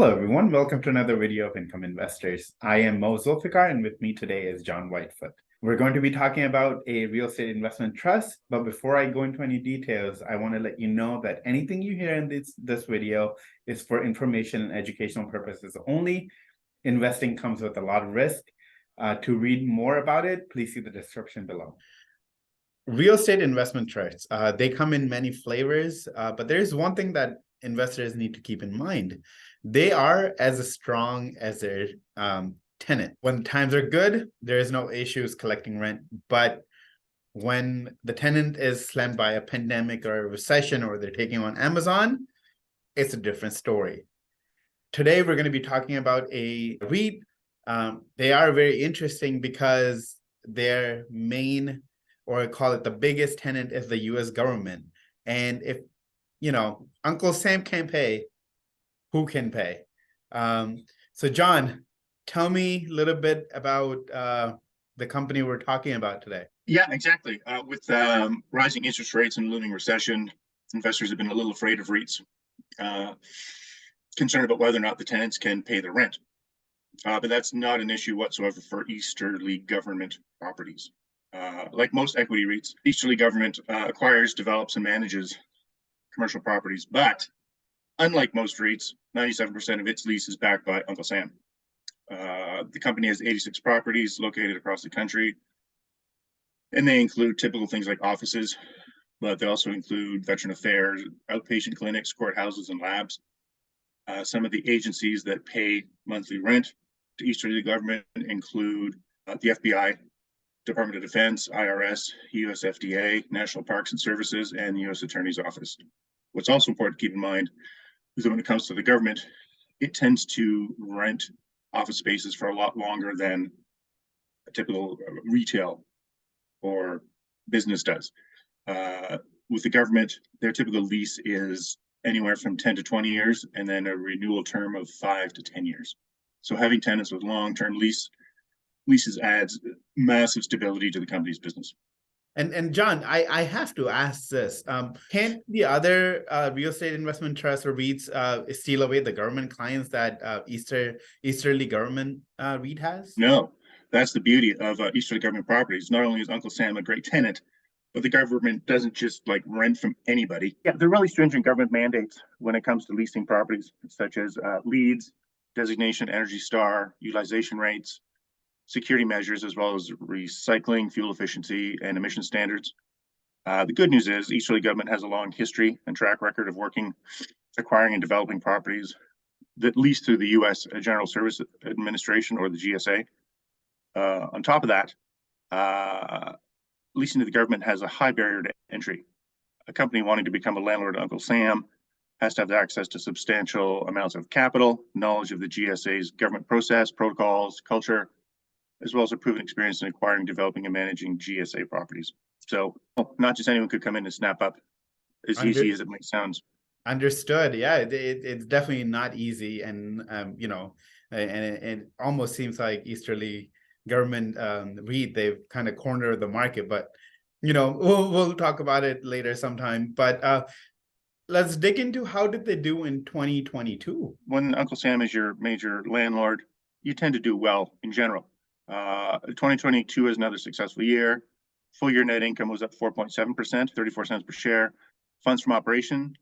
Hello, everyone. Welcome to another video of Income Investors. I am Mo Zulfikar, and with me today is John Whitefoot. We're going to be talking about a real estate investment trust, but before I go into any details, I want to let you know that anything you hear in this video is for information and educational purposes only. Investing comes with a lot of risk. To read more about it, please see the description below. Real estate investment trusts, they come in many flavors, but there's one thing that investors need to keep in mind. They are as strong as their tenant. When times are good, there is no issues collecting rent. But when the tenant is slammed by a pandemic or a recession, or they're taking on Amazon, it's a different story. Today, we're going to be talking about a REIT. They are very interesting because their main, or I call it the biggest tenant, is the US government. And if, Uncle Sam can't pay, who can pay? So John, tell me a little bit about the company we're talking about today. Yeah, exactly. With rising interest rates and looming recession, investors have been a little afraid of REITs, concerned about whether or not the tenants can pay the rent. But that's not an issue whatsoever for Easterly Government properties. Like most equity REITs, Easterly Government acquires, develops, and manages commercial properties. But unlike most REITs, 97% of its lease is backed by Uncle Sam. The company has 86 properties located across the country, and they include typical things like offices, but they also include veteran affairs, outpatient clinics, courthouses, and labs. Some of the agencies that pay monthly rent to Easterly Government include the FBI, Department of Defense, IRS, US FDA, National Parks and Services, and the US Attorney's Office. What's also important to keep in mind is that when it comes to the government, it tends to rent office spaces for a lot longer than a typical retail or business does. With the government, their typical lease is anywhere from 10 to 20 years, and then a renewal term of 5 to 10 years. So having tenants with long-term leases adds massive stability to the company's business. And John, I have to ask this. Can't the other real estate investment trusts or REITs steal away the government clients that Easterly Government REIT has? No, that's the beauty of Easterly Government properties. Not only is Uncle Sam a great tenant, but the government doesn't just rent from anybody. Yeah, there are really stringent government mandates when it comes to leasing properties, such as LEEDs, designation, Energy Star, utilization rates, security measures, as well as recycling, fuel efficiency, and emission standards. The good news is Easterly Government has a long history and track record of acquiring and developing properties that lease through the U.S. General Service Administration, or the GSA. On top of that, leasing to the government has a high barrier to entry. A company wanting to become a landlord to Uncle Sam has to have access to substantial amounts of capital, knowledge of the GSA's government process, protocols, culture, as well as a proven experience in acquiring, developing, and managing GSA properties. So not just anyone could come in and snap up as easy as it might sound. Understood. Yeah, it's definitely not easy. And, and it almost seems like Easterly Government REIT, they've kind of cornered the market, but, we'll talk about it later sometime. But let's dig into how did they do in 2022? When Uncle Sam is your major landlord, you tend to do well in general. 2022 is another successful year. Full year net income was up 4.7%, 34 cents per share. Funds from operation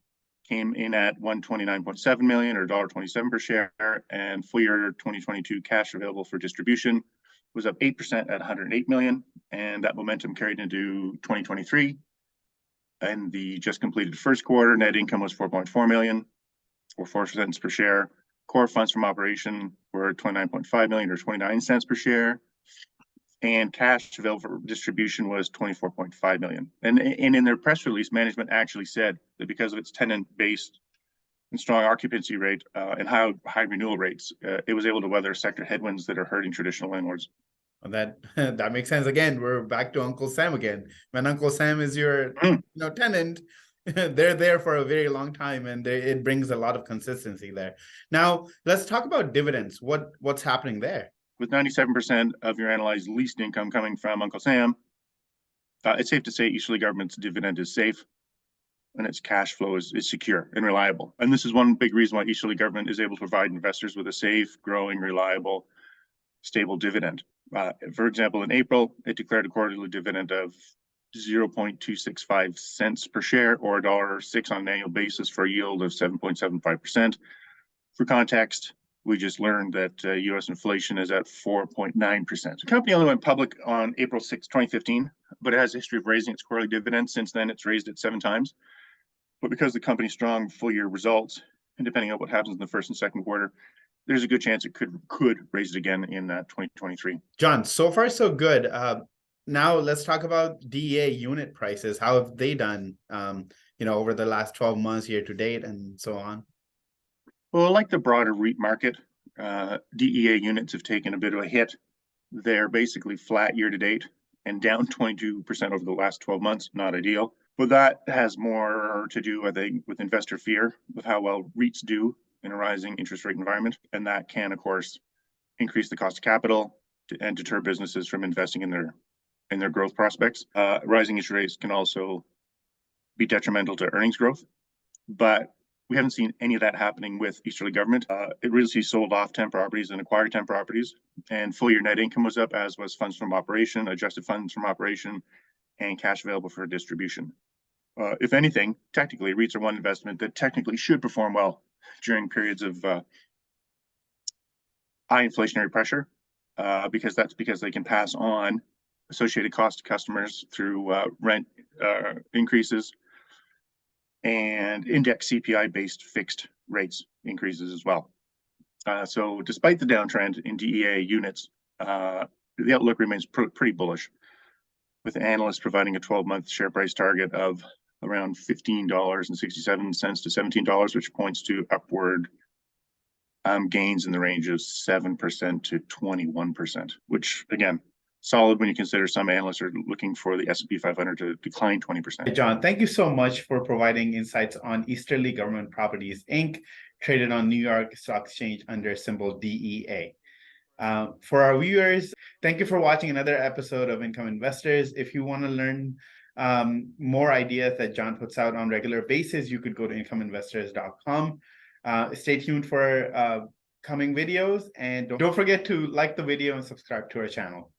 came in at $129.7 million, or $1.27 per share, and full year 2022 cash available for distribution was up 8% at $108 million, and that momentum carried into 2023. And the just completed first quarter, net income was $4.4 million, or 4 cents per share. Core funds from operation were $29.5 million, or 29 cents per share, and cash available for distribution was $24.5 million. And in their press release, management actually said that because of its tenant-based and strong occupancy rate and high renewal rates, it was able to weather sector headwinds that are hurting traditional landlords. Well, that makes sense. Again, we're back to Uncle Sam again. When Uncle Sam is your tenant, they're there for a very long time, and it brings a lot of consistency there. Now, let's talk about dividends. What's happening there? With 97% of your analyzed leased income coming from Uncle Sam, it's safe to say Easterly Government's dividend is safe. and its cash flow is secure and reliable. And this is one big reason why Easterly Government is able to provide investors with a safe, growing, reliable, stable dividend. For example, in April, it declared a quarterly dividend of 0.265 cents per share, or $1.06 on an annual basis, for a yield of 7.75%. For context, we just learned that U.S. inflation is at 4.9%. The company only went public on April 6, 2015, but it has a history of raising its quarterly dividend. Since then, it's raised it 7 times. But because the company's strong full-year results, and depending on what happens in the first and second quarter, there's a good chance it could raise it again in 2023. John, so far so good. Now let's talk about DEA unit prices. How have they done, over the last 12 months, year to date, and so on? Well, like the broader REIT market, DEA units have taken a bit of a hit. They're basically flat year to date and down 22% over the last 12 months. Not ideal, but that has more to do, I think, with investor fear of how well REITs do in a rising interest rate environment. And that can, of course, increase the cost of capital and deter businesses from investing in their growth prospects. Rising interest rates can also be detrimental to earnings growth, but we haven't seen any of that happening with Easterly Government. It really sold off 10 properties and acquired 10 properties, and full year net income was up, as was funds from operation, adjusted funds from operation, and cash available for distribution. If anything, technically, REITs are one investment that technically should perform well during periods of high inflationary pressure, because they can pass on associated cost to customers through rent increases and index CPI-based fixed rates increases as well. So despite the downtrend in DEA units, the outlook remains pretty bullish, with analysts providing a 12-month share price target of around $15.67 to $17, which points to upward gains in the range of 7% to 21%, which, again, solid when you consider some analysts are looking for the S&P 500 to decline 20%. Hey, John, thank you so much for providing insights on Easterly Government Properties, Inc., traded on New York Stock Exchange under symbol DEA. For our viewers, thank you for watching another episode of Income Investors. If you want to learn more ideas that John puts out on a regular basis, you could go to incomeinvestors.com. Stay tuned for coming videos, and don't forget to like the video and subscribe to our channel.